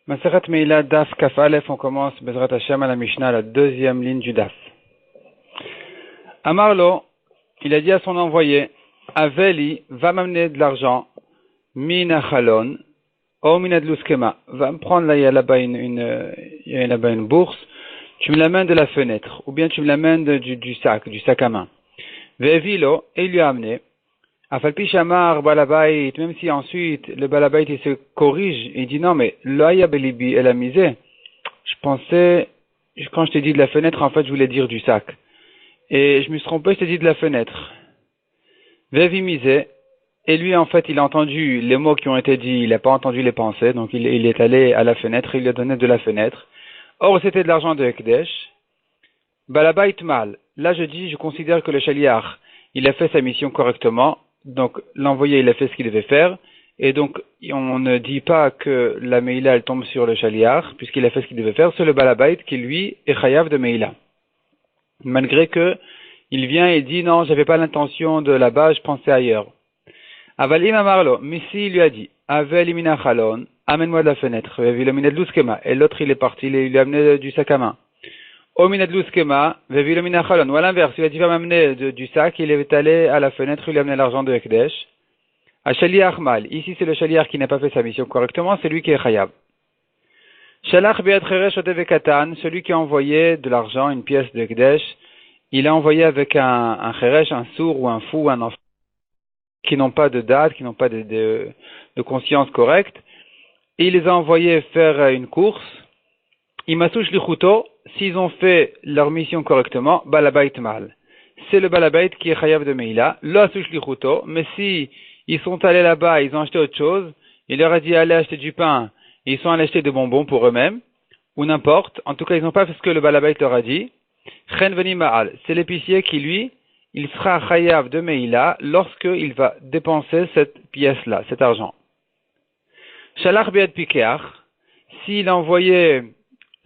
Maseret Meila Daf Kaf Aleph, on commence Bezrat Hashem à la Mishnah, la deuxième ligne du Daf. Amarlo, il a dit à son envoyé, Aveli, va m'amener de l'argent, Mina Chalon, O Mina de Luskema, va me prendre là, il y a là-bas une bourse, tu me l'amènes de la fenêtre, ou bien tu me l'amènes du sac à main. Vevilo, et il lui a amené, Afalpi Shamar Balabait, même si ensuite le Balabait il se corrige, il dit non mais l'Aya Belibi elle a misé. Je pensais, quand je t'ai dit de la fenêtre, en fait je voulais dire du sac. Et je me suis trompé, je t'ai dit de la fenêtre. Vevi misé, et lui en fait il a entendu les mots qui ont été dits, il n'a pas entendu les pensées, donc il est allé à la fenêtre, il lui a donné de la fenêtre. Or c'était de l'argent de Ekdesh. Balabait mal. Là je considère que le Shaliach, il a fait sa mission correctement. Donc, l'envoyé, il a fait ce qu'il devait faire. Et donc, on ne dit pas que la Meila, elle tombe sur le Shaliach, puisqu'il a fait ce qu'il devait faire. C'est le Balabait qui, lui, est Chayav de Meila. Malgré que, il vient et dit, non, j'avais pas l'intention de là-bas, je pensais ailleurs. Avalim Amarlo, Missi lui a dit, Avel Imina Chalon, amène-moi de la fenêtre. Et l'autre, il est parti, il lui a amené du sac à main. Omina de Luskema, Vevilo Mina Chalon, ou à l'inverse, il a dit va m'amener du sac, il est allé à la fenêtre, il lui a amené l'argent de Ekdesh. À Shaliach Mal, ici c'est le Shaliach qui n'a pas fait sa mission correctement, c'est lui qui est Chayav. Shalach Beatreresh Otevekatan, celui qui a envoyé de l'argent, une pièce de Ekdesh, il a envoyé avec un Cheresh, un sourd ou un fou, un enfant, qui n'ont pas de date, qui n'ont pas de conscience correcte, et il les a envoyés faire une course. Imasouch lichuto, s'ils ont fait leur mission correctement, balabait mal. C'est le balabait qui est chayav de Meila, l'asouch lichuto, mais si ils sont allés là-bas, ils ont acheté autre chose, il leur a dit allez acheter du pain, et ils sont allés acheter des bonbons pour eux-mêmes, ou n'importe, en tout cas ils n'ont pas fait ce que le balabait leur a dit, chen veni ma'al, c'est l'épicier qui lui, il sera chayav de Meila lorsqu'il va dépenser cette pièce-là, cet argent. Shalach be'ad pikeach, s'il a envoyé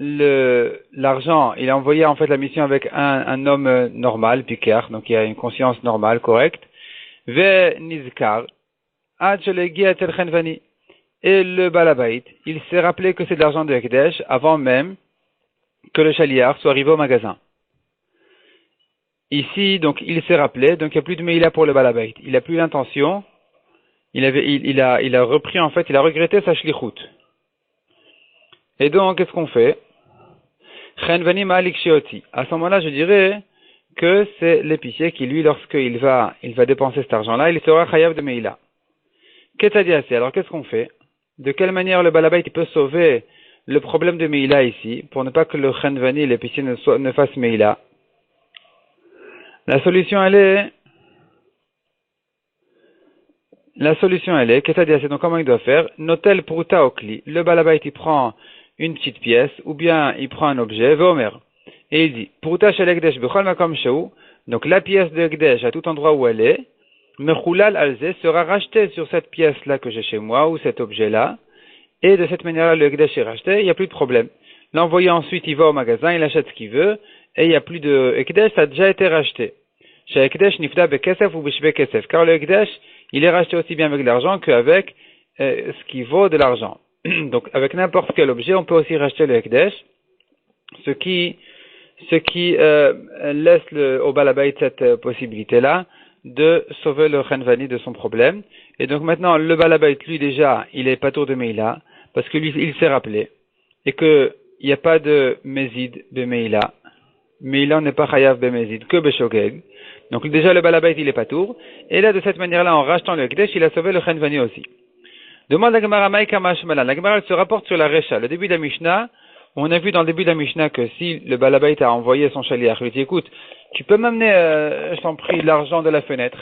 l'argent, il a envoyé en fait la mission avec un homme normal, piquer, donc il a une conscience normale, correcte. Ve nizkar, ad shelegi tel chenvani. Et le balabait, il s'est rappelé que c'est de l'argent de Ekdesh avant même que le Shaliach soit arrivé au magasin. Ici, donc il s'est rappelé, donc il n'y a plus de meila pour le balabait. Il n'a plus l'intention, il a repris en fait, il a regretté sa shlichut. Et donc, qu'est-ce qu'on fait? À ce moment-là, je dirais que c'est l'épicier qui, lui, lorsqu'il va dépenser cet argent-là, il sera chayav de Meila. Qu'est-ce alors, qu'est-ce qu'on fait? De quelle manière le balabait peut sauver le problème de Meila ici, pour ne pas que le chenvani, l'épicier, ne fasse Meila? La solution, elle est, qu'est-ce donc comment il doit faire? Notel pruta okli. Le balabait, il prend une petite pièce, ou bien il prend un objet, Vomer, et il dit, Pruta shel Ekdesh bechol makom sheu, donc la pièce de Ekdesh à tout endroit où elle est, Mechulal alze sera rachetée sur cette pièce-là que j'ai chez moi, ou cet objet-là, et de cette manière-là le Ekdesh est racheté, il n'y a plus de problème. L'envoyé ensuite, il va au magasin, il achète ce qu'il veut, et il n'y a plus de Ekdesh, ça a déjà été racheté. Chez Ekdesh nifda bekesef ou bishbe kesef, car le Ekdesh, il est racheté aussi bien avec de l'argent qu'avec ce qui vaut de l'argent. Donc, avec n'importe quel objet, on peut aussi racheter le Ekdesh, ce qui laisse au balabait cette possibilité-là de sauver le chenvani de son problème. Et donc maintenant, le balabait, lui déjà, il est patour de Meila, parce que lui, il s'est rappelé, et que il n'y a pas de mezid de Meila. Meila n'est pas chayav be mezid, que beshogeg. Donc déjà, le balabait, il est patour. Et là, de cette manière-là, en rachetant le Ekdesh, il a sauvé le chenvani aussi. Demande la Gemara Maïka Mashmalan. La Gemara se rapporte sur la Recha. Le début de la Mishnah, on a vu dans le début de la Mishnah que si le balabait a envoyé son Shaliach, il lui dit écoute, tu peux m'amener, je t'en prie, l'argent de la fenêtre.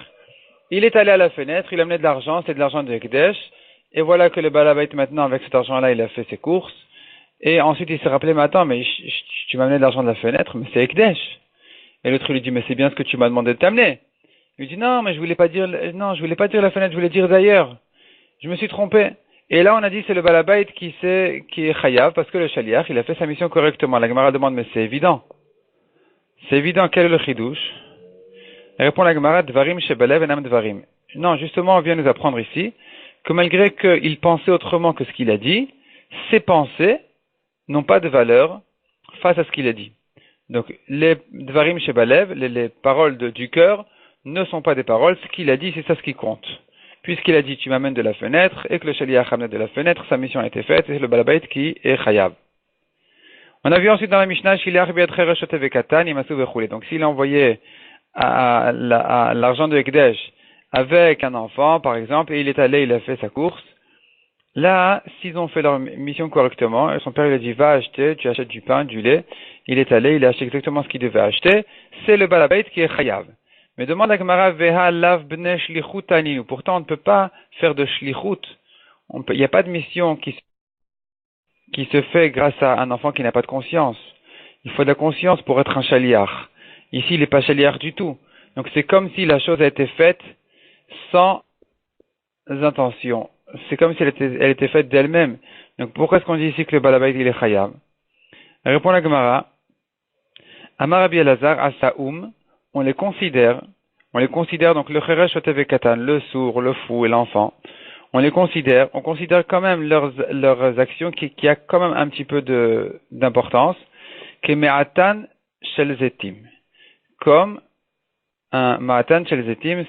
Il est allé à la fenêtre, il a amené de l'argent, c'est de l'argent de Ekdesh, et voilà que le balabait maintenant, avec cet argent-là, il a fait ses courses, et ensuite il s'est rappelé, mais attends, mais tu m'as amené de l'argent de la fenêtre, mais c'est Ekdesh. Et l'autre lui dit, mais c'est bien ce que tu m'as demandé de t'amener. Il lui dit, non, mais je voulais pas dire la fenêtre, je voulais dire d'ailleurs. Je me suis trompé. Et là, on a dit c'est le balabait qui est chayav, parce que le shaliach, il a fait sa mission correctement. La Gemara demande, mais c'est évident. C'est évident, quel est le chidouche? Elle répond la Gemara, dvarim shebalev enam dvarim. Non, justement, on vient nous apprendre ici que malgré qu'il pensait autrement que ce qu'il a dit, ses pensées n'ont pas de valeur face à ce qu'il a dit. Donc, les dvarim shebalev, les paroles du cœur, ne sont pas des paroles. Ce qu'il a dit, c'est ça ce qui compte. Puisqu'il a dit, tu m'amènes de la fenêtre, et que le shaliach amène de la fenêtre, sa mission a été faite, et c'est le balabait qui est chayav. On a vu ensuite dans la Mishnah, donc s'il a envoyé à l'argent de Ekdesh avec un enfant, par exemple, et il est allé, il a fait sa course, là, s'ils ont fait leur mission correctement, et son père lui a dit, va acheter, tu achètes du pain, du lait, il est allé, il a acheté exactement ce qu'il devait acheter, c'est le balabait qui est chayav. Mais demande à Gemara, veha lav bne shlichut aninu. Pourtant, on ne peut pas faire de shlichut. Il n'y a pas de mission qui se fait grâce à un enfant qui n'a pas de conscience. Il faut de la conscience pour être un shaliach. Ici, il n'est pas shaliach du tout. Donc, c'est comme si la chose a été faite sans intention. C'est comme si elle était faite d'elle-même. Donc, pourquoi est-ce qu'on dit ici que le balabait, il est chayav? Répond la Gemara. Amar Rabbi Elazar, Asaoum, on les considère donc le cheresh otevekatan, le sourd, le fou et l'enfant, on considère quand même leurs actions qui a quand même un petit peu d'importance, que me'atan shel zetim. Comme un me'atan shel zetim,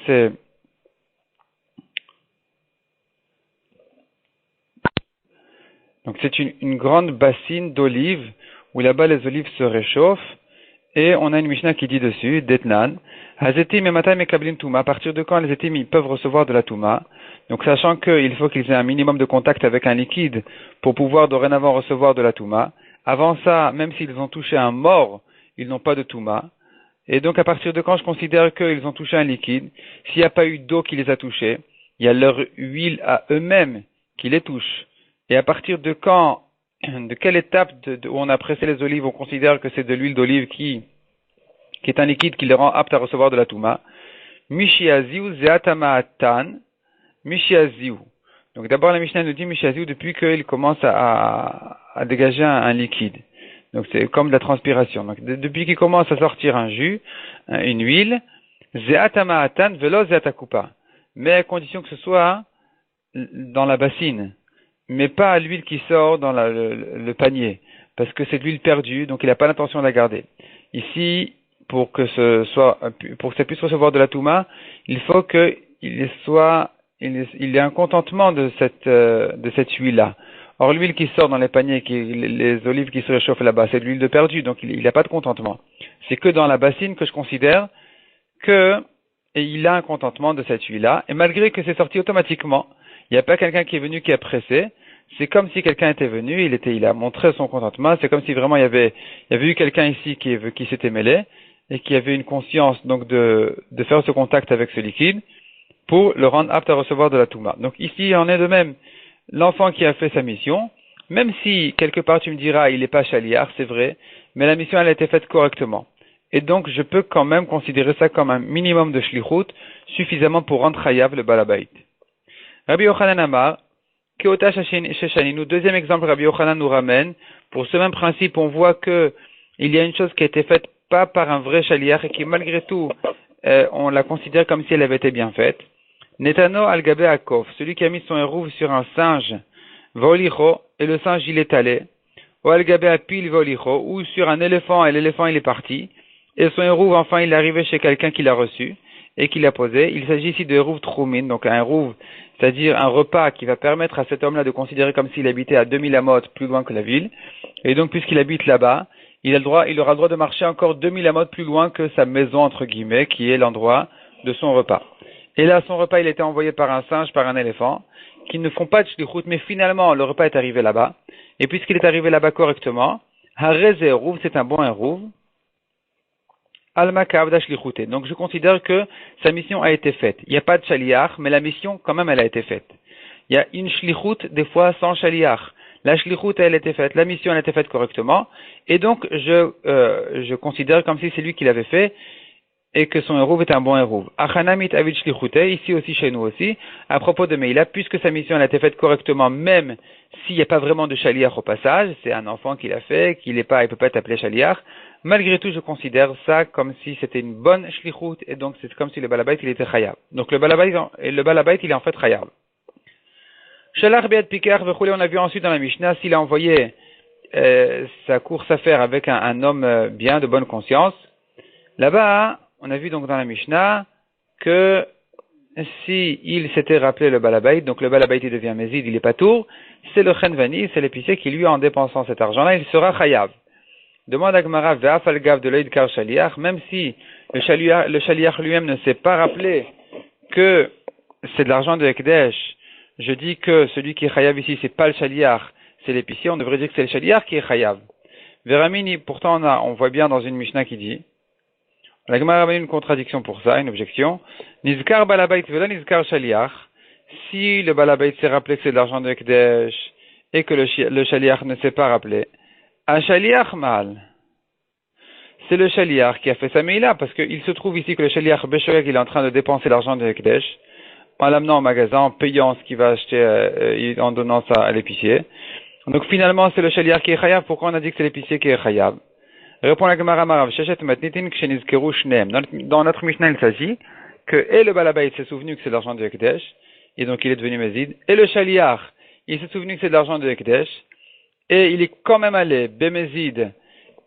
c'est une grande bassine d'olives où là-bas les olives se réchauffent. Et on a une Mishnah qui dit dessus, Detnan, Hazetim et Matam et Kablim Touma, à partir de quand les Zetim ils peuvent recevoir de la Touma. Donc sachant qu'il faut qu'ils aient un minimum de contact avec un liquide pour pouvoir dorénavant recevoir de la Touma. Avant ça, même s'ils ont touché un mort, ils n'ont pas de Touma. Et donc à partir de quand je considère qu'ils ont touché un liquide, s'il n'y a pas eu d'eau qui les a touchés, il y a leur huile à eux-mêmes qui les touche. Et à partir de quand, de quelle étape où on a pressé les olives, on considère que c'est de l'huile d'olive qui est un liquide qui les rend aptes à recevoir de la touma. Mishiaziu zeatamatan, mishiaziu. Donc d'abord la Mishnah nous dit mishiaziu depuis qu'il commence à dégager un liquide. Donc c'est comme de la transpiration. Donc depuis qu'il commence à sortir un jus, une huile, zeatamatan velo zeatakupa. Mais à condition que ce soit dans la bassine, mais pas l'huile qui sort dans le panier, parce que c'est de l'huile perdue, donc il n'a pas l'intention de la garder. Ici, pour que ça puisse recevoir de la touma, il faut qu'il y ait un contentement de cette huile-là. Or, l'huile qui sort dans les paniers, les olives qui se réchauffent là-bas, c'est de l'huile de perdue, donc il n'a pas de contentement. C'est que dans la bassine que je considère il a un contentement de cette huile-là, et malgré que c'est sorti automatiquement, il n'y a pas quelqu'un qui est venu qui a pressé. C'est comme si quelqu'un était venu, il a montré son contentement. C'est comme si vraiment il y avait eu quelqu'un ici qui s'était mêlé et qui avait une conscience donc de faire ce contact avec ce liquide pour le rendre apte à recevoir de la touma. Donc ici, on est de même. L'enfant qui a fait sa mission, même si quelque part tu me diras il n'est pas chaliar, c'est vrai, mais la mission elle a été faite correctement. Et donc je peux quand même considérer ça comme un minimum de shlichut suffisamment pour rendre chayav le balabait. Rabbi Yochanan Amar, Keota Sheshaninu, deuxième exemple, Rabbi Yochanan nous ramène. Pour ce même principe, on voit que il y a une chose qui a été faite pas par un vrai shaliach et qui malgré tout, on la considère comme si elle avait été bien faite. Netano al-Gabe Akov, celui qui a mis son hérouve sur un singe, Volicho, et le singe il est allé. Ou al-Gabe Apil Volicho, ou sur un éléphant et l'éléphant il est parti. Et son hérouve, enfin, il est arrivé chez quelqu'un qui l'a reçu et qui l'a posé. Il s'agit ici de hérouve troumin, donc un hérouve, c'est-à-dire un repas qui va permettre à cet homme-là de considérer comme s'il habitait à 2000 amot plus loin que la ville. Et donc, puisqu'il habite là-bas, il aura le droit de marcher encore 2000 amot plus loin que sa maison, entre guillemets, qui est l'endroit de son repas. Et là, son repas, il était envoyé par un singe, par un éléphant, qui ne font pas de shlichut, mais finalement, le repas est arrivé là-bas. Et puisqu'il est arrivé là-bas correctement, harez hérouve, c'est un bon hérouve. Donc je considère que sa mission a été faite. Il n'y a pas de shaliach, mais la mission quand même elle a été faite. Il y a une shlichut des fois sans shaliach. La shlichut elle a été faite, la mission elle a été faite correctement, et donc je considère comme si c'est lui qui l'avait fait et que son hérouve est un bon hérouve. Achanamit avid shlichute, ici aussi chez nous aussi, à propos de Meïla, puisque sa mission elle a été faite correctement, même s'il n'y a pas vraiment de shaliach au passage, c'est un enfant qui l'a fait, il peut pas être appelé shaliach. Malgré tout, je considère ça comme si c'était une bonne shlichut, et donc c'est comme si le balabait il était chayav. Donc le balabait il est en fait chayav. Shalach biad pikar v'choulé, on a vu ensuite dans la Mishnah, s'il a envoyé sa course à faire avec un homme bien, de bonne conscience. Là-bas, on a vu donc dans la Mishnah que si il s'était rappelé le balabait, donc le balabait il devient mézid, il est pas tour, c'est le chenvani, c'est l'épicier qui lui, en dépensant cet argent-là, il sera chayav. Demande à Gemara ve'afal gav de l'oïd kar shaliach, même si le shaliach lui-même ne s'est pas rappelé que c'est de l'argent de Ekdesh, je dis que celui qui est chayav ici, c'est pas le shaliach, c'est l'épicier, on devrait dire que c'est le shaliach qui est chayav. Veramini, pourtant on voit bien dans une Mishnah qui dit, la Gemara a une contradiction pour ça, une objection. Nizkar balabait vela nizkar shaliach. Si le balabait s'est rappelé que c'est de l'argent de Ekdesh et que le shaliach ne s'est pas rappelé, un shaliach mal. C'est le shaliach qui a fait sa meila parce qu'il se trouve ici que le shaliach Beshoek il est en train de dépenser l'argent de Ekdesh en l'amenant au magasin, en payant ce qu'il va acheter, en donnant ça à l'épicier. Donc finalement c'est le shaliach qui est chayav. Pourquoi on a dit que c'est l'épicier qui est chayav? Répond la Gemara Marav, Shechet Matnitin Kshenizkeru Shneem. Dans notre Mishnah, il s'agit que et le balabait s'est souvenu que c'est de l'argent de Ekdesh, et donc il est devenu mézid, et le shaliach, il s'est souvenu que c'est de l'argent de Ekdesh, et il est quand même allé bémézid,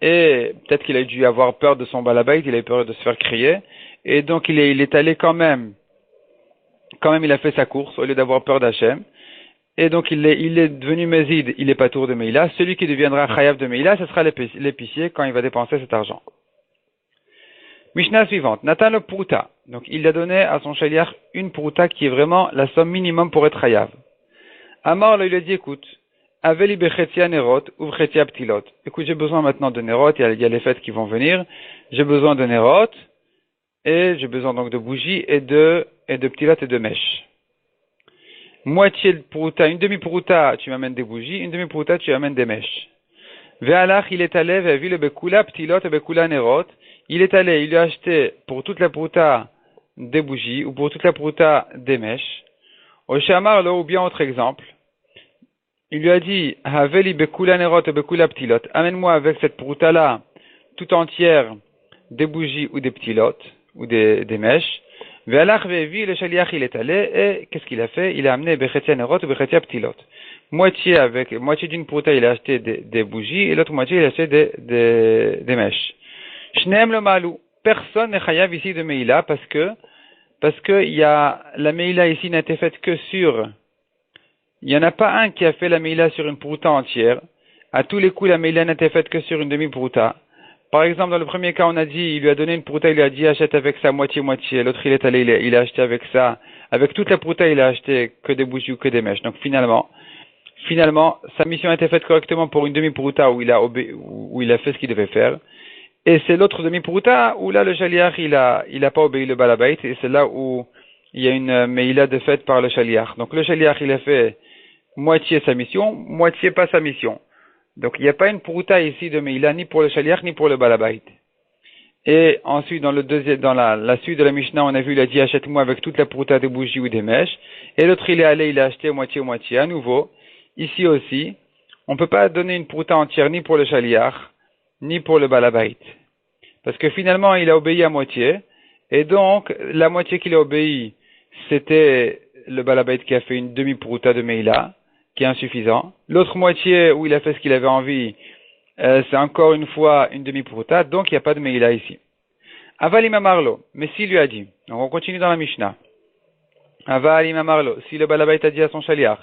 et peut-être qu'il a dû avoir peur de son balabait, il a eu peur de se faire crier, et donc il est allé quand même il a fait sa course, au lieu d'avoir peur d'Hachem, et donc il est devenu mézid, il est pas tour de Meila. Celui qui deviendra chayav de Meila, ce sera l'épicier quand il va dépenser cet argent. Mishnah suivante, Natan le pruta. Donc il a donné à son shaliach une pruta qui est vraiment la somme minimum pour être chayav. Amar il lui a dit, écoute, aveli bechetia nerot ou bechetia ptilot. Écoute, j'ai besoin maintenant de nerot, il y a les fêtes qui vont venir, j'ai besoin de nerot, et j'ai besoin donc de bougies et de ptilot et de mèches. Moitié de pruta, une demi-pruta, tu m'amènes des bougies, une demi-pruta, tu amènes des mèches. Ve'alach, il est allé, ve'avi le bekula ptilot et bekula nerot. Il est allé, il lui a acheté pour toute la pruta des bougies, ou pour toute la pruta des mèches. Au shamar, là, ou bien autre exemple. Il lui a dit, haveli bekula nerot et bekula ptilot. Amène-moi avec cette pruta-là, tout entière, des bougies ou des ptilot, ou des mèches. Ve'alach ve'evi, le shaliach il est allé, et qu'est-ce qu'il a fait? Il a amené bechetia nerot ou bechetia ptilot. Moitié d'une pruta, il a acheté des bougies, et l'autre moitié, il a acheté des mèches. Shneem le malou. Personne n'est chayav ici de Meila, parce que la Meila ici n'a été faite que sur, il n'y en a pas un qui a fait la Meila sur une pruta entière. À tous les coups, la Meila n'a été faite que sur une demi-pruta. Par exemple, dans le premier cas, on a dit, il lui a donné une pruta, il lui a dit, achète avec ça moitié-moitié. L'autre, il est allé, il a acheté avec ça. Avec toute la pruta, il a acheté que des bougies ou que des mèches. Donc finalement, sa mission a été faite correctement pour une demi-pruta où il a fait ce qu'il devait faire. Et c'est l'autre demi-pruta où là, le shaliach, il a pas obéi le balabait, et c'est là où il y a une meila de fait par le shaliach. Donc le shaliach, il a fait moitié sa mission, moitié pas sa mission. Donc il n'y a pas une pruta ici de meila, ni pour le shaliach, ni pour le balabait. Et ensuite, dans la suite de la Mishnah, on a vu, il a dit, achète-moi avec toute la pruta des bougies ou des mèches. Et l'autre, il est allé, il a acheté moitié. À nouveau, ici aussi, on ne peut pas donner une pruta entière, ni pour le shaliach, ni pour le balabait. Parce que finalement, il a obéi à moitié. Et donc, la moitié qu'il a obéi, c'était le balabait qui a fait une demi-pruta de meila, qui est insuffisant. L'autre moitié, où il a fait ce qu'il avait envie, c'est encore une fois une demi-pruta, donc il n'y a pas de meila ici. Avalim amarlo, mais s'il lui a dit, donc on continue dans la Mishnah. Avalim amarlo, si le balabait a dit à son shaliach,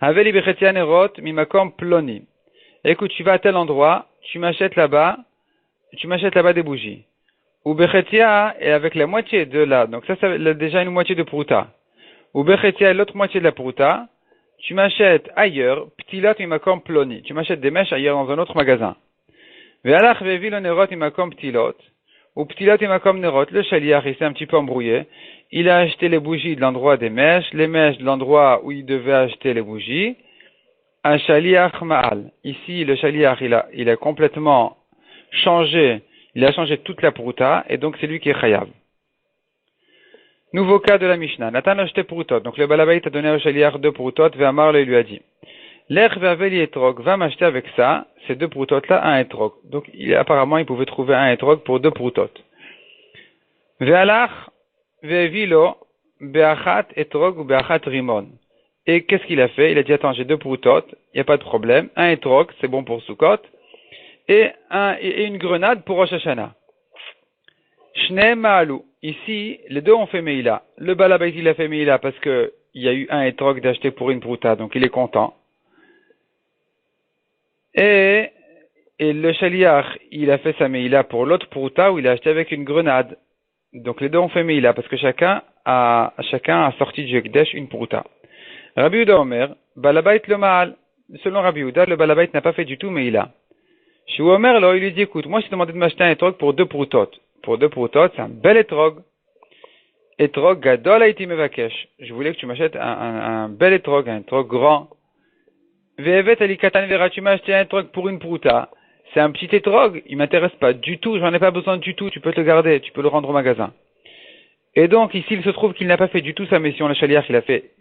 Aveli bechetia nerot mimakom ploni. Écoute, tu vas à tel endroit, tu m'achètes là-bas des bougies. Ou bechetia, et avec la moitié de là, donc ça c'est déjà une moitié de pruta. Ou bechetia et l'autre moitié de la pruta, tu m'achètes ailleurs, ptilot mimakom ploni. Tu m'achètes des mèches ailleurs dans un autre magasin. Ve'alach ve'vi lo nerot mimakom ptilot. Ou ptilot mimakom nerot. Le shaliach, il s'est un petit peu embrouillé. Il a acheté les bougies de l'endroit des mèches, les mèches de l'endroit où il devait acheter les bougies. Un shaliach ma'al. Ici, le shaliach, il a complètement changé, il a changé toute la pruta, et donc c'est lui qui est chayav. Nouveau cas de la Mishnah. Nathan a acheté prutot. Donc le balabait a donné au shaliach 2 prutot, Ve'amar il lui a dit, L'ech ve'aveli etrog, va m'acheter avec ça, ces 2 prutot-là, un etrog. Donc apparemment, il pouvait trouver un etrog pour 2 prutot. Ve'alach ve'evilo be'achat etrog ou be'achat rimon. Et qu'est-ce qu'il a fait? Il a dit, attends, j'ai 2 proutot, il n'y a pas de problème. Un étrog, c'est bon pour Sukkot. Et une grenade pour Rosh Hashanah. Shne Ma'alou. Ici, les deux ont fait Meïla. Le Balabait, il a fait Meïla parce que il y a eu un étrog d'acheter pour une prouta, donc il est content. Et le Shaliach, il a fait sa Meïla pour l'autre prouta où il a acheté avec une grenade. Donc les deux ont fait Meïla parce que chacun a sorti du Ekdesh une prouta. Rabbi Yehuda Omer, Balabait le Ma'al. Selon Rabbi Yehuda, le Balabait n'a pas fait du tout Meïla. Chez Omer, là, il lui dit, écoute, moi, je t'ai demandé de m'acheter un étrog pour 2 proutot. Pour 2 proutot, c'est un bel étrog. Étrog gadol haïti mevakesh. Je voulais que tu m'achètes un bel étrog, un étrog grand. Ve'evet ali katan vera, tu m'as acheté un étrog pour une prouta. C'est un petit étrog, il m'intéresse pas du tout, j'en ai pas besoin du tout, tu peux te le garder, tu peux le rendre au magasin. Et donc, ici, il se trouve qu'il n'a pas fait du tout sa mission, le chaliach, il a fait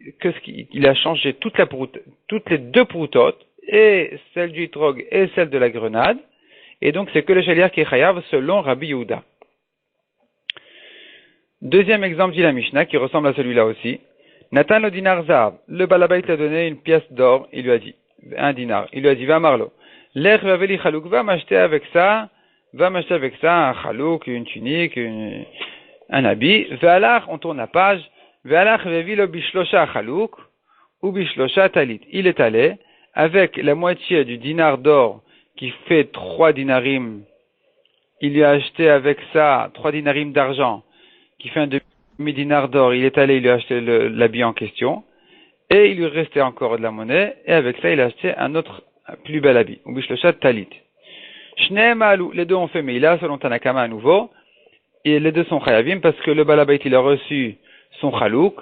il a changé toutes les 2 proutotes, et celle du étrog et celle de la grenade. Et donc, c'est que le chaliach qui est chayav selon Rabbi Yehuda. Deuxième exemple dit la Mishnah, qui ressemble à celui-là aussi. Nathan le dinar zahav. Le balabait a donné une pièce d'or, il lui a dit, un dinar. Il lui a dit, va marlo. L'ech vaveli chalouk, va m'acheter avec ça un chalouk, une tunique, un habit. Ve'alach, on tourne la page. Ve'alach vavilo bishlosha chalouk, ou bishlosha talit. Il est allé, avec la moitié du dinar d'or, qui fait 3 dinarim. Il lui a acheté avec ça 3 dinarim d'argent, qui fait un demi-dinar d'or, il est allé, il lui a acheté l'habit en question, et il lui restait encore de la monnaie, et avec ça, il a acheté un autre, plus bel habit. Ou bishloshat talit. Shne ma'alou, les deux ont fait Meïla, selon Tanakama à nouveau, et les deux sont chayavim, parce que le balabait, il a reçu son chalouk,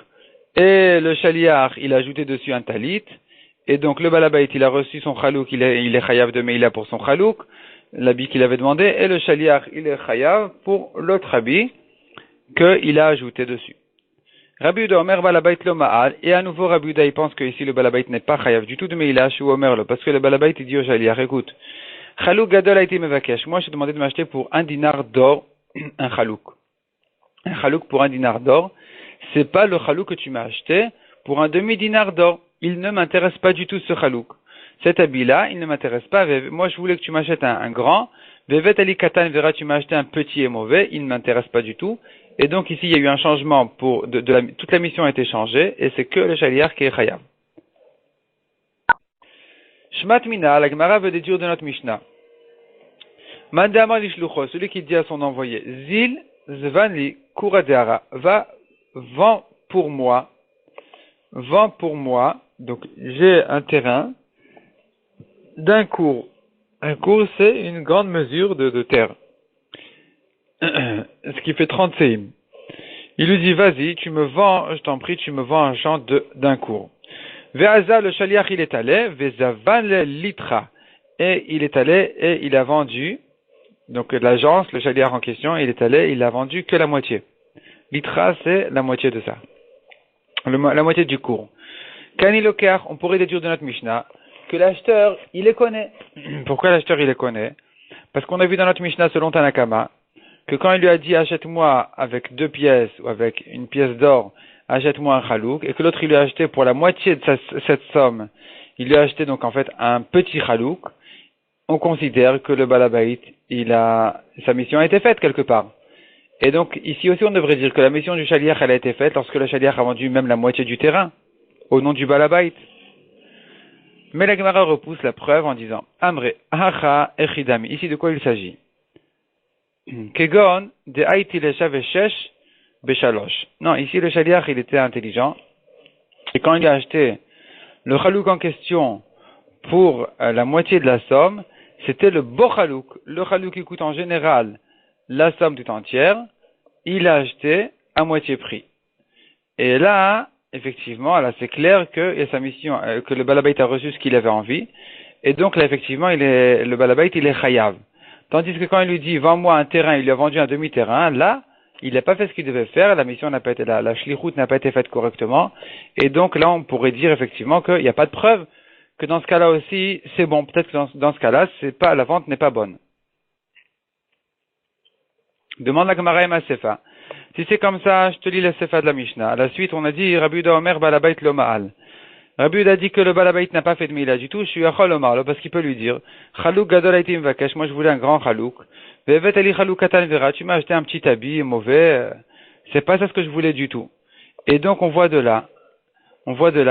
et le shaliach, il a ajouté dessus un talit, et donc le balabait, il a reçu son chalouk, il est chayav de Meïla pour son chalouk, l'habit qu'il avait demandé, et le shaliach, il est chayav pour l'autre habit, qu'il a ajouté dessus. Rabbi Yehuda Omer balabait lo ma'al, et à nouveau Rabbi Yehuda il pense que ici le balabait n'est pas chayav du tout de Meïla, chez Omer lo, parce que le balabait il dit au shaliach, écoute, chalouk gadol a été mevakesh, moi j'ai demandé de m'acheter pour 1 dinar d'or, un chalouk. Un chalouk pour 1 dinar d'or, c'est pas le chalouk que tu m'as acheté pour un demi-dinar d'or. Il ne m'intéresse pas du tout ce chalouk. Cet habit-là, il ne m'intéresse pas. Moi je voulais que tu m'achètes un grand, vevet ali katan vera, tu m'as acheté un petit et mauvais, il ne m'intéresse pas du tout. Et donc ici, il y a eu un changement toute la mission a été changée, et c'est que le shaliach qui est chayav. Shmat mina, la Gemara veut déduire de notre Mishnah. Mandama lishlucho, celui qui dit à son envoyé, Zil zvanli kuradeara, vends pour moi, donc j'ai un terrain d'un cours. Un cours, c'est une grande mesure de terre. Ce qui fait 30 séim. Il lui dit, vas-y, tu me vends, je t'en prie, tu me vends un champ d'un cours. Ve'aza, le shaliach, il est allé, ve'zavan le litra. Et il est allé, et il a vendu, donc l'agence, le shaliach en question, il est allé, il a vendu que la moitié. Litra, c'est la moitié de ça. La moitié du cours. Kanilokar, on pourrait déduire de notre Mishnah, que l'acheteur, il les connaît. Pourquoi l'acheteur, il les connaît? Parce qu'on a vu dans notre Mishnah, selon Tanakama, que quand il lui a dit achète-moi avec 2 pièces ou avec une pièce d'or, achète-moi un chalouk, et que l'autre il lui a acheté pour la moitié de cette somme, il lui a acheté donc en fait un petit chalouk, on considère que le balabait, sa mission a été faite quelque part. Et donc ici aussi on devrait dire que la mission du shaliach elle a été faite lorsque le shaliach a vendu même la moitié du terrain, au nom du balabait. Mais la Gemara repousse la preuve en disant Amre, Hacha, Echidami. Ici de quoi il s'agit? Kegon de Haïti le Shaveshesh Beshalosh. Non, ici le shaliach il était intelligent. Et quand il a acheté le chalouk en question pour la moitié de la somme, c'était le beau chalouk. Le chalouk qui coûte en général la somme tout entière, il a acheté à moitié prix. Et là, effectivement, là c'est clair que sa mission, que le balabait a reçu ce qu'il avait envie. Et donc là, effectivement, le balabait il est chayav. Tandis que quand il lui dit, vends-moi un terrain, il lui a vendu un demi-terrain, là, il n'a pas fait ce qu'il devait faire, la mission n'a pas été, la shlichut n'a pas été faite correctement, et donc là, on pourrait dire effectivement qu'il n'y a pas de preuve que dans ce cas-là aussi, c'est bon. Peut-être que dans ce cas-là, la vente n'est pas bonne. Demande la Gemara et ma Sefa. Si c'est comme ça, je te lis la Sefa de la Mishnah. À la suite, on a dit, Rabbi Yehuda Omer balabait lo ma'al. Rabbi Yehuda dit que le balabait n'a pas fait de Meila du tout, je suis à Cholomar, parce qu'il peut lui dire, Chalouk gadol haïti mvakesh, moi je voulais un grand chalouk, vevet ali chalouk katan vera, tu m'as acheté un petit habit mauvais, c'est pas ça ce que je voulais du tout. Et donc on voit de là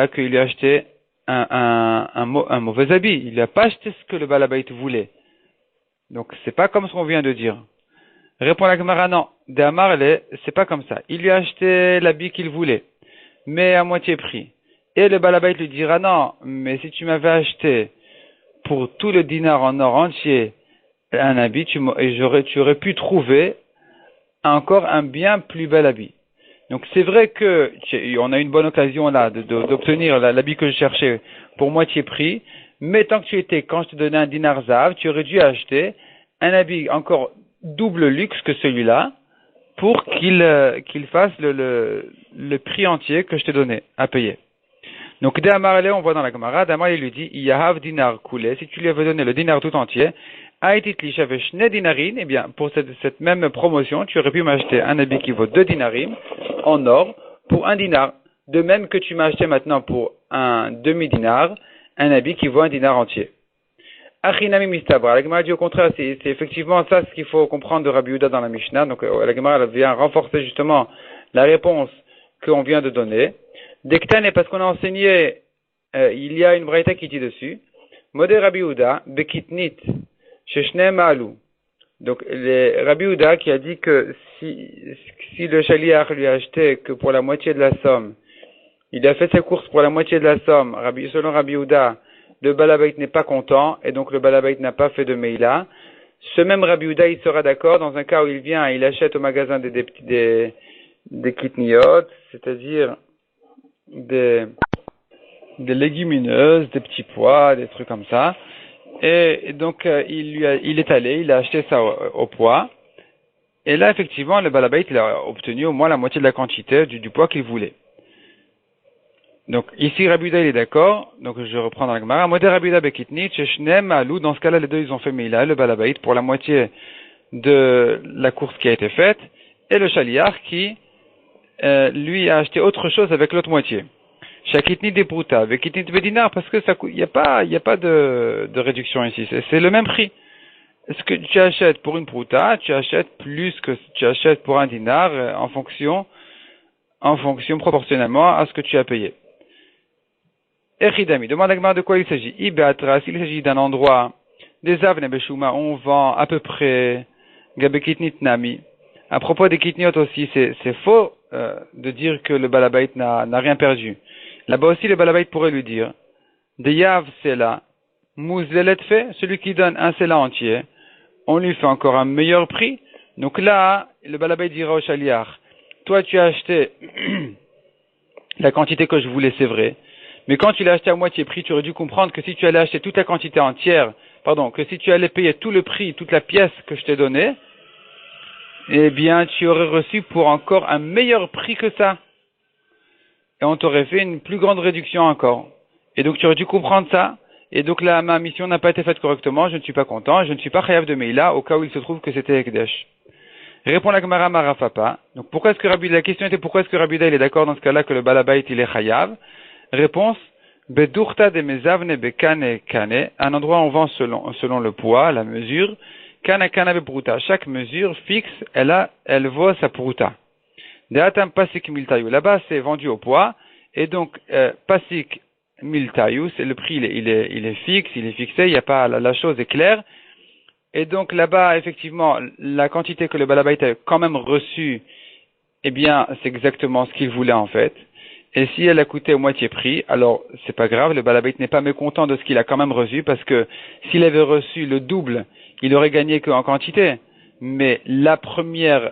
qu'il lui a acheté un mauvais habit, il lui a pas acheté ce que le balabait voulait. Donc c'est pas comme ce qu'on vient de dire. Répond la Gemara, non, de Amarle, c'est pas comme ça. Il lui a acheté l'habit qu'il voulait, mais à moitié prix. Et le balabait lui dira, non, mais si tu m'avais acheté pour tout le dinar en or entier un habit, tu aurais pu trouver encore un bien plus bel habit. Donc c'est vrai que on a une bonne occasion là d'obtenir l'habit que je cherchais pour moitié prix, mais tant que quand je te donnais un dinar zav, tu aurais dû acheter un habit encore double luxe que celui-là pour qu'il fasse le prix entier que je t'ai donné à payer. Donc d'Amarle, on voit dans la Gemara, d'Amarle lui dit, Yahav dinar coulé, si tu lui avais donné le dinar tout entier, Aïtitli j'avais shne dinarin, eh bien, pour cette même promotion, tu aurais pu m'acheter un habit qui vaut 2 dinarim en or pour 1 dinar. De même que tu m'as acheté maintenant pour un demi-dinar, un habit qui vaut 1 dinar entier. Achinami mistabra. La Gemara dit au contraire, c'est effectivement ça ce qu'il faut comprendre de Rabbi Yehuda dans la Mishnah. Donc, la Gemara vient renforcer justement la réponse qu'on vient de donner. Dektan, parce qu'on a enseigné, il y a une braïta qui dit dessus, Modé Rabbi Yehuda, Bekitnit, Sheshne Ma'alou. Donc, Rabbi Yehuda qui a dit que si le chaliar lui a acheté que pour la moitié de la somme, il a fait ses courses pour la moitié de la somme, selon Rabbi Yehuda, le balabait n'est pas content, et donc le balabait n'a pas fait de meila. Ce même Rabbi Yehuda, il sera d'accord dans un cas où il vient et il achète au magasin des kitniot, c'est-à-dire des légumineuses, des petits pois, des trucs comme ça. Et donc, il est allé, il a acheté ça au poids. Et là, effectivement, le balabait, il a obtenu au moins la moitié de la quantité du poids qu'il voulait. Donc, ici, Rabbi Yehuda, il est d'accord. Donc, je reprends dans la Gemara. Modé Rabbi Yehuda bekitnit, sheshnem alou. Dans ce cas-là, les deux, ils ont fait meila, le balabait, pour la moitié de la course qui a été faite. Et le chaliar qui, lui, a acheté autre chose avec l'autre moitié. Shakitnit des prouta, bekitnit bedinar, parce que il n'y a pas de réduction ici. C'est le même prix. Ce que tu achètes pour une prouta, tu achètes plus que tu achètes pour un dinar, en fonction proportionnellement à ce que tu as payé. Echidami, demande à Gemara de quoi il s'agit. Ibeatras, il s'agit d'un endroit, des avne beshuma, on vend à peu près, gabekitnit nami. À propos des kitniot aussi, c'est faux de dire que le balabait n'a rien perdu. Là-bas aussi, le balabait pourrait lui dire, de yav c'est là, mouzelet fait, celui qui donne un sela entier, on lui fait encore un meilleur prix. Donc là, le balabait dira au chaliar, toi tu as acheté la quantité que je voulais, c'est vrai. Mais quand tu l'as acheté à moitié prix, tu aurais dû comprendre que si tu allais acheter toute la quantité entière, que si tu allais payer tout le prix, toute la pièce que je t'ai donnée, eh bien, tu aurais reçu pour encore un meilleur prix que ça. Et on t'aurait fait une plus grande réduction encore. Et donc, tu aurais dû comprendre ça. Et donc là, ma mission n'a pas été faite correctement, je ne suis pas content, je ne suis pas chayav de Meila, au cas où il se trouve que c'était Ekdesh. Répond la Gemara Marafapa. Donc, la question était pourquoi est-ce que Rabbi Yehuda il est d'accord dans ce cas-là que le balabait il est chayav? Réponse, Bedurta de mezavne bekane kane, un endroit où on vend selon le poids, la mesure, kana kana bepruta. Chaque mesure fixe, elle vaut sa pruta. Deatam pasik miltayu. Là-bas, c'est vendu au poids, et donc, pasik miltayu, c'est le prix, il est fixe, il est fixé, il n'y a pas, la chose est claire. Et donc, là-bas, effectivement, la quantité que le balabait a quand même reçue, eh bien, c'est exactement ce qu'il voulait, en fait. Et si elle a coûté au moitié prix, alors c'est pas grave, le balabait n'est pas mécontent de ce qu'il a quand même reçu, parce que s'il avait reçu le double, il aurait gagné qu'en quantité. Mais la première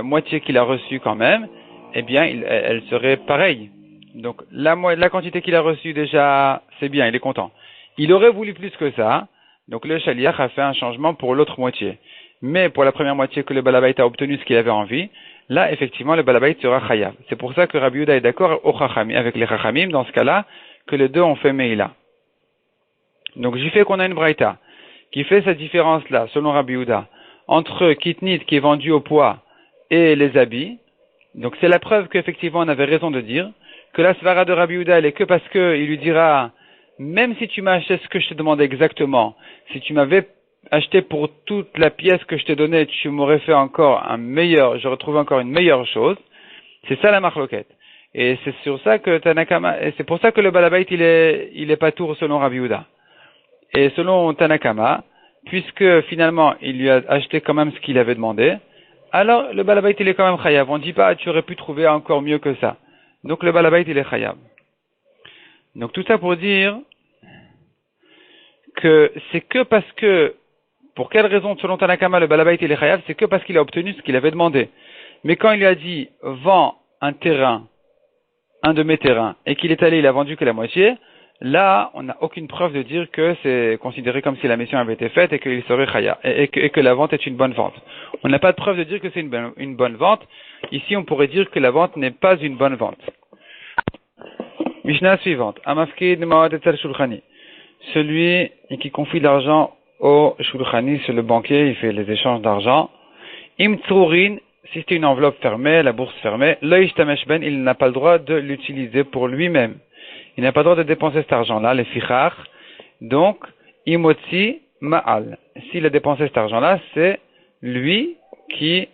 moitié qu'il a reçue quand même, eh bien, elle serait pareille. Donc la quantité qu'il a reçue déjà, c'est bien, il est content. Il aurait voulu plus que ça, donc le chaliach a fait un changement pour l'autre moitié. Mais pour la première moitié que le balabait a obtenu ce qu'il avait envie, là, effectivement, le balabait sera chayav. C'est pour ça que Rabbi Yehuda est d'accord avec les chachamim, dans ce cas-là, que les deux ont fait meila. Donc, j'y fais qu'on a une braïta qui fait cette différence-là, selon Rabbi Yehuda, entre kitnit qui est vendu au poids et les habits. Donc, c'est la preuve qu'effectivement, on avait raison de dire que la svara de Rabbi Yehuda, elle est que parce que il lui dira, même si tu m'as acheté ce que je te demandais exactement, si tu m'avais acheté pour toute la pièce que je t'ai donnée, tu m'aurais fait encore j'aurais trouvé encore une meilleure chose. C'est ça la marloquette. Et c'est sur ça que Tanakama, et c'est pour ça que le balabait il est pas tour selon Rabbi Yehuda. Et selon Tanakama, puisque finalement il lui a acheté quand même ce qu'il avait demandé, alors le balabait il est quand même chayav. On dit pas tu aurais pu trouver encore mieux que ça. Donc le balabait il est chayav. Donc tout ça pour dire que c'est que parce que, pour quelle raison selon Tanakama le balabait il est chayav, c'est que parce qu'il a obtenu ce qu'il avait demandé. Mais quand il lui a dit vends un terrain, un de mes terrains, et qu'il est allé, il a vendu que la moitié, là, on n'a aucune preuve de dire que c'est considéré comme si la mission avait été faite et qu'il serait chaya, et que la vente est une bonne vente. On n'a pas de preuve de dire que c'est une bonne vente. Ici, on pourrait dire que la vente n'est pas une bonne vente. Mishnah suivante. Amafkid Ma'od Etzel Shulchani. Celui qui confie l'argent au Shulchani, c'est le banquier, il fait les échanges d'argent. Im Tzurin, si c'est une enveloppe fermée, la bourse fermée, l'Oishtamesh Ben, il n'a pas le droit de l'utiliser pour lui-même. Il n'a pas le droit de dépenser cet argent-là, les fichar. Donc, Imotzi Ma'al. S'il a dépensé cet argent-là, c'est lui qui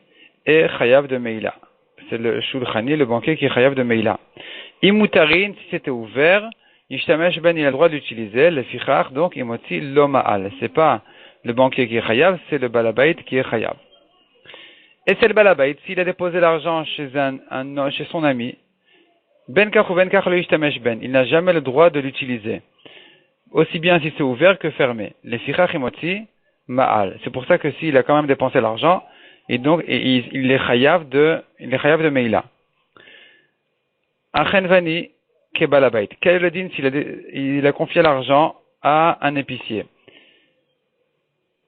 est chayav de Meila. C'est le Shulchani, le banquier, qui est chayav de Meila. Imutarin, si c'était ouvert, Ishtamesh Ben, il a le droit d'utiliser le fichar, donc Imotzi Lo Ma'al. C'est pas le banquier qui est chayav, c'est le balabait qui est chayav. Et c'est le balabait, s'il a déposé l'argent chez son ami, Ben kach ou ben kach le ishtamesh ben, il n'a jamais le droit de l'utiliser. Aussi bien si c'est ouvert que fermé. Les fichach imotzi ma'al. C'est pour ça que s'il a quand même dépensé l'argent, et donc il est chayav de meila. Achenvani ke balabait. Quel est le din s'il a confié l'argent à un épicier?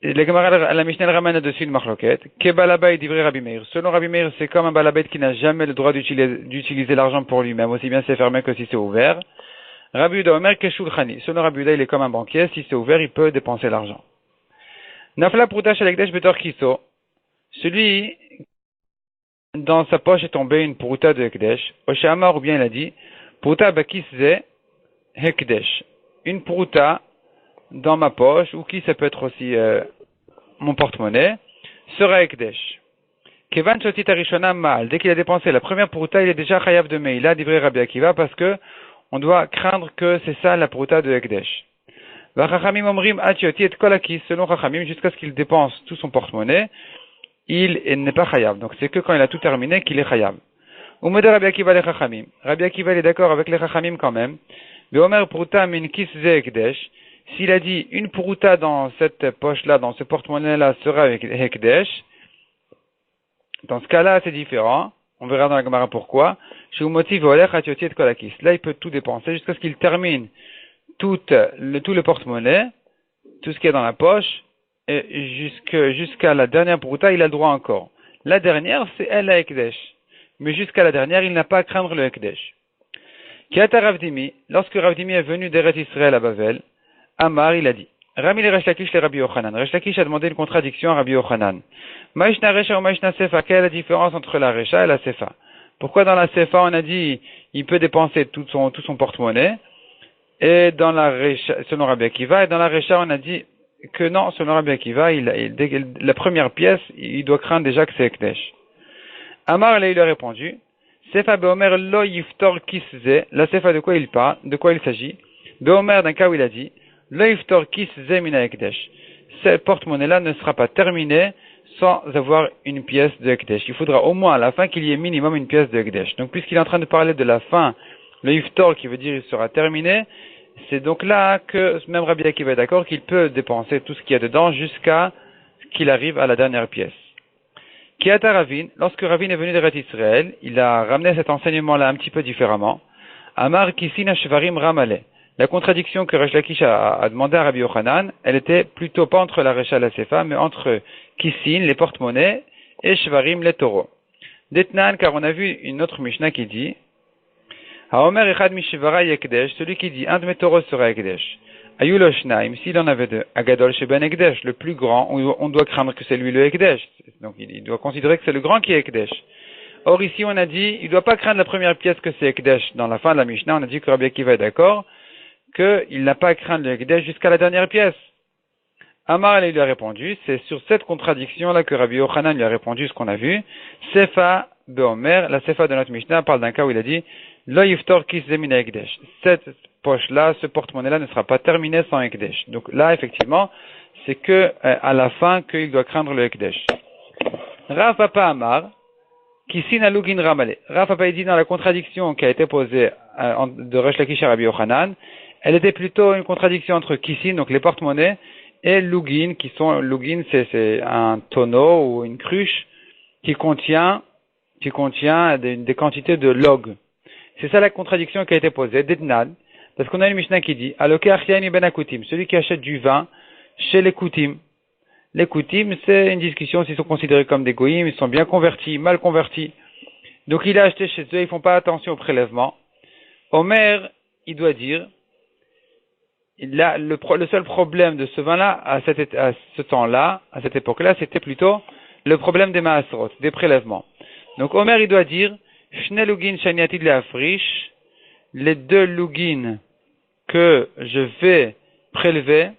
La Gemara, la Mishnah ramène dessus une marloquette. Ke balabait divrei Rabbi Meir. Selon Rabbi Meir, c'est comme un balabait qui n'a jamais le droit d'utiliser l'argent pour lui-même, aussi bien c'est fermé que si c'est ouvert. Rabbi Yehuda Omer ke shulchani. Selon Rabbi Yehuda, il est comme un banquier, si c'est ouvert, il peut dépenser l'argent. Nafla pruta shel ekdesh betor kiso. Celui dans sa poche est tombé une pruta de ekdesh. Oshamar, ou bien il a dit, pruta bakis ze hekdesh. Une pruta dans ma poche, ou qui ça peut être aussi mon porte-monnaie, sera ekdesh. Kevan shotit arishona mal. Dès qu'il a dépensé la première pruta, il est déjà chayav de meila, divrei Rabbi Akiva, parce que on doit craindre que c'est ça la pruta de ekdesh. Vachachamim omrim atioti et kolakis, selon Chachamim, jusqu'à ce qu'il dépense tout son porte-monnaie, il n'est pas chayav. Donc c'est que quand il a tout terminé qu'il est chayav. Umode Rabbi Akiva le Chachamim. Rabbi Akiva est d'accord avec les Chachamim quand même. Veomer pruta min kis ze ekdesh. S'il a dit une pruta dans cette poche-là, dans ce porte-monnaie-là, sera avec Hekdesh, dans ce cas-là, c'est différent. On verra dans la Gemara pourquoi. Là, il peut tout dépenser jusqu'à ce qu'il termine tout le porte-monnaie, tout ce qui est dans la poche, et jusqu'à la dernière pruta, il a le droit encore. La dernière, c'est elle la Hekdesh. Mais jusqu'à la dernière, il n'a pas à craindre le Hekdesh. Kiata Ravdimi, lorsque Ravdimi est venu d'Eretz Israël à Bavel, Amar, il a dit, Rami le Resh Lakish le Rabbi Yochanan. Resh Lakish a demandé une contradiction à Rabbi Yochanan. Maïshna Resha ou Maïshna Sefa, quelle est la différence entre la Resha et la Sefa? Pourquoi dans la Sefa on a dit, il peut dépenser tout son porte-monnaie, et dans la Resha, selon Rabbi Akiva, et dans la Resha on a dit que non, selon Rabbi Akiva, la première pièce, il doit craindre déjà que c'est Ekdesh. Amar, il lui a répondu, Sefa Beomer lo yiftor kisze, la Sefa de quoi il parle, de quoi il s'agit? Beomer d'un cas où il a dit, L'Iftor Kis Zemina Ekdesh. Cette porte-monnaie-là ne sera pas terminée sans avoir une pièce de Ekdesh. Il faudra au moins à la fin qu'il y ait minimum une pièce de Ekdesh. Donc puisqu'il est en train de parler de la fin, le Iftor qui veut dire il sera terminé, c'est donc là que même Rabbi Akiva est d'accord qu'il peut dépenser tout ce qu'il y a dedans jusqu'à ce qu'il arrive à la dernière pièce. Kiata Ravin, lorsque Ravin est venu d'Eretz Israël, il a ramené cet enseignement-là un petit peu différemment. Amar Kisina Shvarim Ramale. La contradiction que Resh Lakish a demandé à Rabbi Yochanan, elle était plutôt pas entre la Resha et la Sefa, mais entre Kissin, les porte-monnaies, et Shvarim, les taureaux. Detnan, car on a vu une autre Mishnah qui dit, Haomer Echad Mishvara Yekdesh, celui qui dit un de mes taureaux sera Ekdesh. Ayulo Shnaim, s'il en avait deux, Agadol Sheben Ekdesh, le plus grand, on doit craindre que c'est lui le Ekdesh. Donc il doit considérer que c'est le grand qui est Ekdesh. Or ici on a dit, il ne doit pas craindre la première pièce que c'est Ekdesh. Dans la fin de la Mishnah, on a dit que Rabbi Akiva est d'accord, qu'il n'a pas à craindre le Ekdesh jusqu'à la dernière pièce. Amar lui a répondu, c'est sur cette contradiction-là que Rabbi Yochanan lui a répondu ce qu'on a vu. Sefa Beomer, la Sefa de notre Mishnah parle d'un cas où il a dit, Lo yiftor kis zemina Ekdesh. Cette poche-là, ce porte-monnaie-là ne sera pas terminé sans Ekdesh. Donc là, effectivement, c'est que à la fin qu'il doit craindre le Ekdesh. Rav Papa Amar, Kisin alugin ramale. Rav Papa dit dans la contradiction qui a été posée de Resh Lakish à Rabbi Yochanan, elle était plutôt une contradiction entre Kisin, donc les porte-monnaies, et lugin, lugin c'est un tonneau ou une cruche qui contient des quantités de log. C'est ça la contradiction qui a été posée, d'Etnan, parce qu'on a une Mishnah qui dit, Aloke Achiani ben Akutim, celui qui achète du vin chez les Koutim. Les Koutim, c'est une discussion s'ils sont considérés comme des goïms, ils sont bien convertis, mal convertis. Donc il a acheté chez eux, ils font pas attention au prélèvement. Omer, il doit dire, le seul problème de ce vin-là, à ce temps-là, à cette époque-là, c'était plutôt le problème des maasrot, des prélèvements. Donc Omer, il doit dire, Shne lugin shaniatid leafrish, les 2 lugin que je vais prélever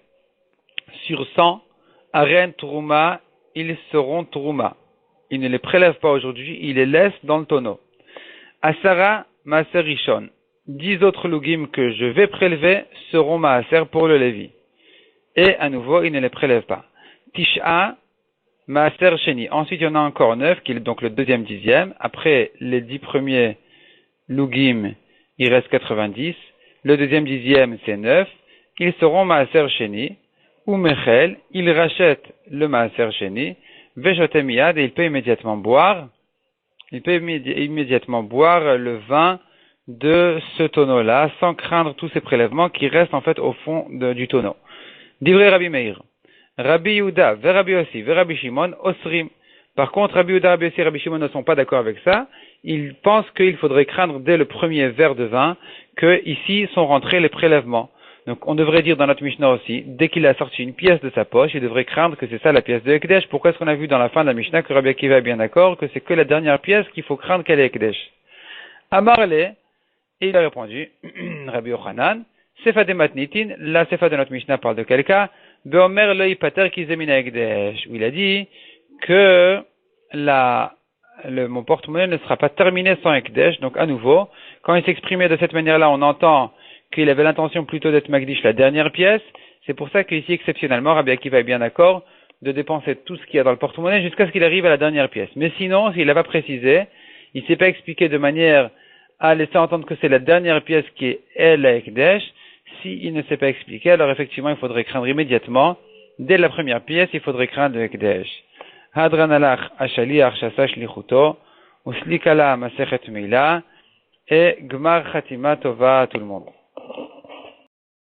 sur 100, aren trouma, ils seront trouma. Il ne les prélève pas aujourd'hui, il les laisse dans le tonneau. Asara maaser rishon. 10 autres lugim que je vais prélever seront maaser pour le Lévi. Et à nouveau, il ne les prélève pas. Tisha maaser sheni. Ensuite, il y en a encore 9, qui est donc le 2e dixième. Après les 10 premiers lugim, il reste 90. Le 2e dixième, c'est 9. Ils seront maaser sheni. Ou mechel, il rachète le maaser sheni. Veshotem miyad, et il peut immédiatement boire. Il peut immédiatement boire le vin de ce tonneau-là, sans craindre tous ces prélèvements qui restent en fait au fond du tonneau. Divrei Rabbi Meir, Rabbi Yehuda, Rabbi Yossi, Rabbi Shimon, Osrim. Par contre, Rabbi Yehuda, Rabbi Yossi et Rabbi Shimon ne sont pas d'accord avec ça. Ils pensent qu'il faudrait craindre dès le premier verre de vin que ici sont rentrés les prélèvements. Donc on devrait dire dans notre Mishnah aussi, dès qu'il a sorti une pièce de sa poche, il devrait craindre que c'est ça la pièce de Ekdesh. Pourquoi est-ce qu'on a vu dans la fin de la Mishnah que Rabbi Akiva est bien d'accord que c'est que la dernière pièce qu'il faut craindre qu'elle est Ekdesh? Amarle, et il a répondu, Rabbi Yochanan, Sefa de Matnitin, la Sefa de notre Mishnah parle de quel cas? Beomer lo yipater ki zemina Ekdesh, où il a dit que mon porte-monnaie ne sera pas terminé sans Ekdesh. Donc à nouveau, quand il s'exprimait de cette manière-là, on entend qu'il avait l'intention plutôt d'être Magdish la dernière pièce. C'est pour ça qu'ici, exceptionnellement, Rabbi Akiva est bien d'accord de dépenser tout ce qu'il y a dans le porte-monnaie jusqu'à ce qu'il arrive à la dernière pièce. Mais sinon, s'il n'a pas précisé, il ne s'est pas expliqué de manière à laisser entendre que c'est la dernière pièce qui est elle à Ekdesh. S'il ne s'est pas expliqué, alors effectivement, il faudrait craindre immédiatement, dès la première pièce, il faudrait craindre le Ekdesh. Hadran alach ashaliach shasash lichuto, uslikala masechet meila, et Gmar Khatima Tova à tout le monde.